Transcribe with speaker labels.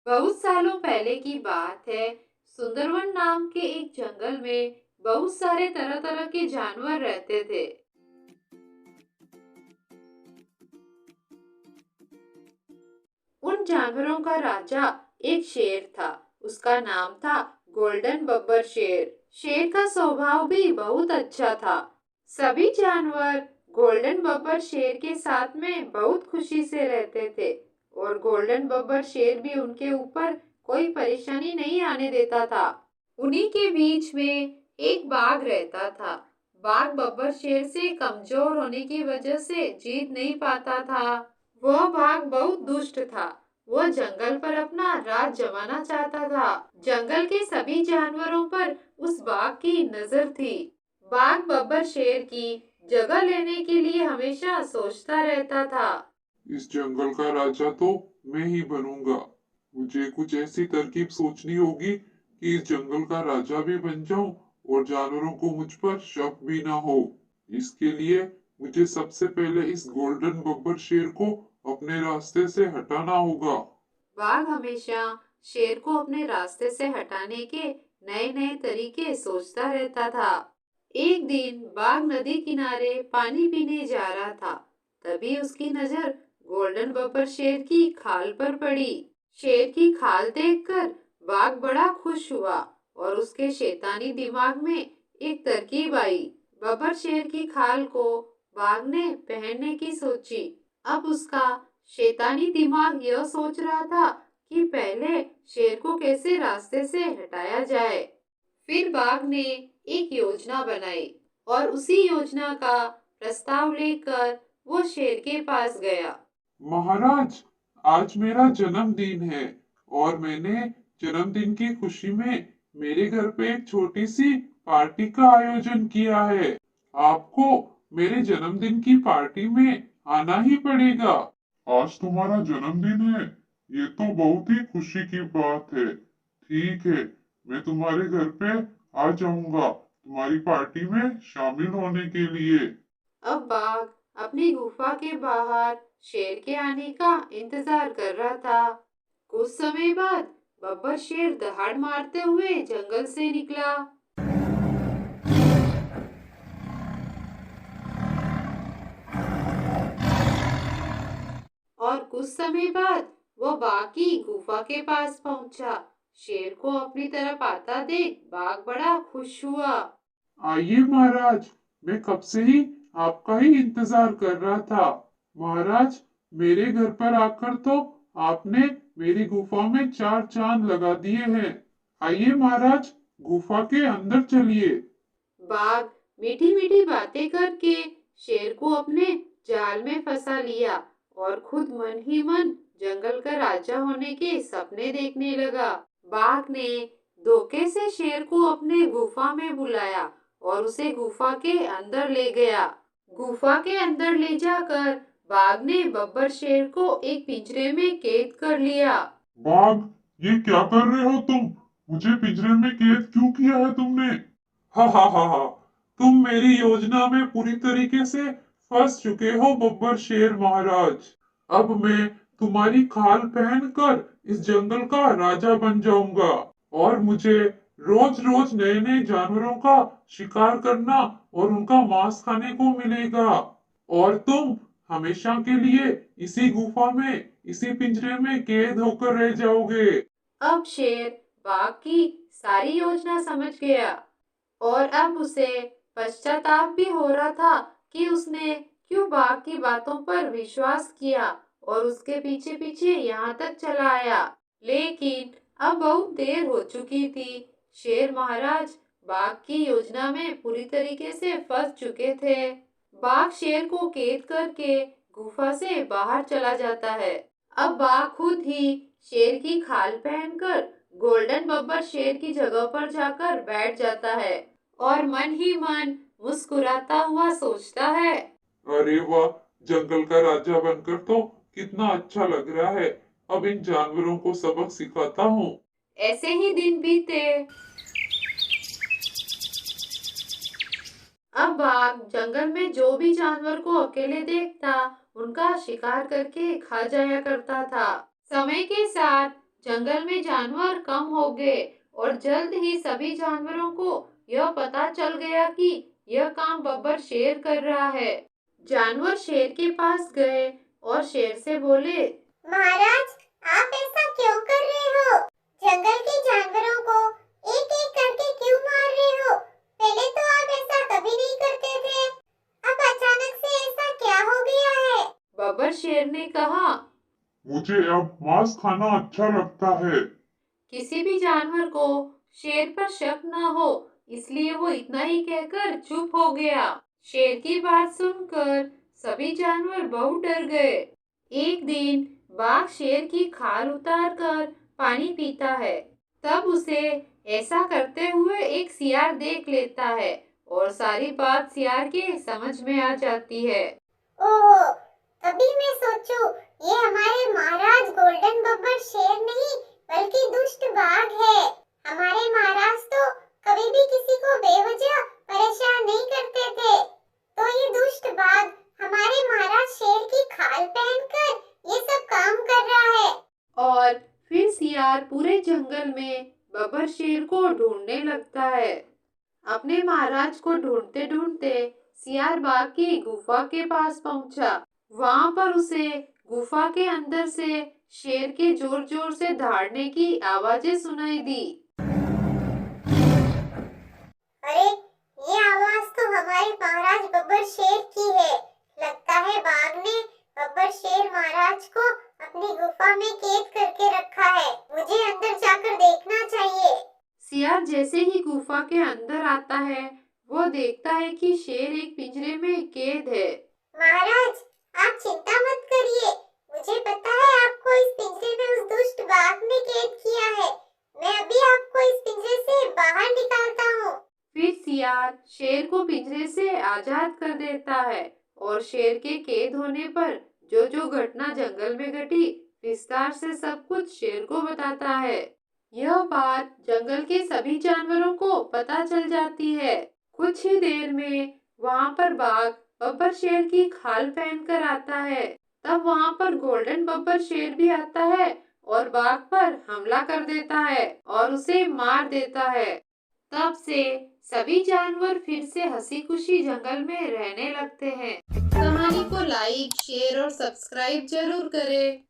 Speaker 1: बहुत सालों पहले की बात है। सुंदरवन नाम के एक जंगल में बहुत सारे तरह तरह के जानवर रहते थे। उन जानवरों का राजा एक शेर था। उसका नाम था गोल्डन बब्बर शेर। शेर का स्वभाव भी बहुत अच्छा था। सभी जानवर गोल्डन बब्बर शेर के साथ में बहुत खुशी से रहते थे और गोल्डन बब्बर शेर भी उनके ऊपर कोई परेशानी नहीं आने देता था। उन्हीं के बीच में एक बाघ रहता था। बाघ बब्बर शेर से कमजोर होने की वजह से जीत नहीं पाता था। वह बाघ बहुत दुष्ट था। वह जंगल पर अपना राज जमाना चाहता था। जंगल के सभी जानवरों पर उस बाघ की नजर थी। बाघ बब्बर शेर की जगह लेने के लिए हमेशा सोचता रहता था।
Speaker 2: इस जंगल का राजा तो मैं ही बनूंगा। मुझे कुछ ऐसी तरकीब सोचनी होगी कि इस जंगल का राजा भी बन जाऊं और जानवरों को मुझ पर शक भी ना हो। इसके लिए मुझे सबसे पहले इस गोल्डन बब्बर शेर को अपने रास्ते से हटाना होगा।
Speaker 1: बाघ हमेशा शेर को अपने रास्ते से हटाने के नए नए तरीके सोचता रहता था। एक दिन बाघ नदी किनारे पानी पीने जा रहा था। तभी उसकी नजर गोल्डन बब्बर शेर की खाल पर पड़ी। शेर की खाल देखकर बाघ बड़ा खुश हुआ और उसके शैतानी दिमाग में एक तरकीब आई। बब्बर शेर की खाल को बाघ ने पहनने की सोची। अब उसका शैतानी दिमाग यह सोच रहा था कि पहले शेर को कैसे रास्ते से हटाया जाए। फिर बाघ ने एक योजना बनाई और उसी योजना का प्रस्ताव लेकर वो शेर के पास गया।
Speaker 2: महाराज, आज मेरा जन्मदिन है और मैंने जन्मदिन की खुशी में मेरे घर पे एक छोटी सी पार्टी का आयोजन किया है। आपको मेरे जन्मदिन की पार्टी में आना ही पड़ेगा। आज तुम्हारा जन्मदिन है, ये तो बहुत ही खुशी की बात है। ठीक है, मैं तुम्हारे घर पे आ जाऊंगा तुम्हारी पार्टी में शामिल होने के लिए।
Speaker 1: अब बाघ अपनी गुफा के बाहर शेर के आने का इंतजार कर रहा था। कुछ समय बाद बब्बर शेर दहाड़ मारते हुए जंगल से निकला। और कुछ समय बाद वो बाघ की गुफा के पास पहुंचा। शेर को अपनी तरफ आता देख बाघ बड़ा खुश हुआ।
Speaker 2: आइए महाराज, मैं कब से ही आपका ही इंतजार कर रहा था। महाराज, मेरे घर पर आकर तो आपने मेरी गुफा में चार चांद लगा दिए हैं। आइए महाराज, गुफा के अंदर चलिए।
Speaker 1: बाघ मीठी मीठी बातें करके शेर को अपने जाल में फंसा लिया और खुद मन ही मन जंगल का राजा होने के सपने देखने लगा। बाघ ने धोखे से शेर को अपने गुफा में बुलाया और उसे गुफा के अंदर ले गया। गुफा के अंदर ले जाकर बाघ ने बब्बर शेर को एक पिंजरे में कैद कर लिया।
Speaker 2: बाघ, ये क्या कर रहे हो तुम? मुझे पिंजरे में कैद क्यों किया है तुमने? हा हा हा हा, तुम मेरी योजना में पूरी तरीके से फंस चुके हो बब्बर शेर महाराज। अब मैं तुम्हारी खाल पहनकर इस जंगल का राजा बन जाऊंगा और मुझे रोज रोज नए नए जानवरों का शिकार करना और उनका मांस खाने को मिलेगा। और तुम हमेशा के लिए इसी गुफा में, इसी पिंजरे में कैद होकर रह जाओगे।
Speaker 1: अब शेर बाघ की सारी योजना समझ गया और अब उसे पश्चाताप भी हो रहा था कि उसने क्यों बाघ की बातों पर विश्वास किया और उसके पीछे पीछे यहाँ तक चला आया। लेकिन अब बहुत देर हो चुकी थी। शेर महाराज बाघ की योजना में पूरी तरीके से फंस चुके थे। बाघ शेर को कैद करके गुफा से बाहर चला जाता है। अब बाघ खुद ही शेर की खाल पहनकर गोल्डन बब्बर शेर की जगह पर जाकर बैठ जाता है और मन ही मन मुस्कुराता हुआ सोचता है।
Speaker 2: अरे वाह, जंगल का राजा बनकर तो कितना अच्छा लग रहा है। अब इन जानवरों को सबक सिखाता हूँ।
Speaker 1: ऐसे ही दिन बीते। अब बाघ जंगल में जो भी जानवर को अकेले देखता उनका शिकार करके खा जाया करता था। समय के साथ जंगल में जानवर कम हो गए और जल्द ही सभी जानवरों को यह पता चल गया कि यह काम बब्बर शेर कर रहा है। जानवर शेर के पास गए और शेर से बोले,
Speaker 3: महाराज, आप ऐसा क्यों कर रहे हो? जंगल के जानवरों को एक एक करके क्यों मार रहे हो? पहले तो आप ऐसा कभी नहीं करते थे। अब अचानक से ऐसा क्या हो गया है?
Speaker 1: बब्बर शेर ने कहा,
Speaker 2: मुझे अब मांस खाना अच्छा लगता है।
Speaker 1: किसी भी जानवर को शेर पर शक न हो, इसलिए वो इतना ही कहकर चुप हो गया। शेर की बात सुनकर सभी जानवर बहुत डर गए। एक दिन बाघ शेर की खाल उतार कर पानी पीता है। तब उसे ऐसा करते हुए एक सियार देख लेता है और सारी बात सियार के समझ में आ जाती है।
Speaker 3: ओह, तभी मैं सोचूं, ये हमारे महाराज गोल्डन बब्बर शेर नहीं बल्कि दुष्ट बाघ है। हमारे महाराज तो कभी भी किसी को बेवजह परेशान नहीं करते थे। तो ये दुष्ट बाघ हमारे महाराज शेर की खाल पहनकर ये सब काम कर रहा है।
Speaker 1: और फिर सियार पूरे जंगल में बब्बर शेर को ढूंढने लगता है। अपने महाराज को ढूंढते ढूंढते सियार बाघ की गुफा के पास पहुंचा। वहां पर उसे गुफा के अंदर से शेर के जोर जोर से दहाड़ने की आवाजें सुनाई दी।
Speaker 3: अरे, ये आवाज तो हमारे महाराज बब्बर शेर की है। लगता है बाघ ने बब्बर शेर महाराज को अपनी गुफा में कैद करके रखा है। मुझे अंदर जाकर देखना चाहिए।
Speaker 1: सियार जैसे ही गुफा के अंदर आता है, वो देखता है कि शेर एक पिंजरे में कैद है।
Speaker 3: महाराज, आप चिंता मत करिए। मुझे पता है आपको इस पिंजरे में उस दुष्ट बाघ ने कैद किया है। मैं अभी आपको इस पिंजरे से बाहर निकालता हूँ।
Speaker 1: फिर सियार शेर को पिंजरे से आजाद कर देता है और शेर के कैद होने पर जो जो घटना जंगल में घटी विस्तार से सब कुछ शेर को बताता है। यह बात जंगल के सभी जानवरों को पता चल जाती है। कुछ ही देर में वहाँ पर बाघ बब्बर शेर की खाल पहनकर आता है। तब वहाँ पर गोल्डन बब्बर शेर भी आता है और बाघ पर हमला कर देता है और उसे मार देता है। तब से सभी जानवर फिर से हंसी खुशी जंगल में रहने लगते हैं। कहानी को लाइक, शेयर और सब्सक्राइब जरूर करें।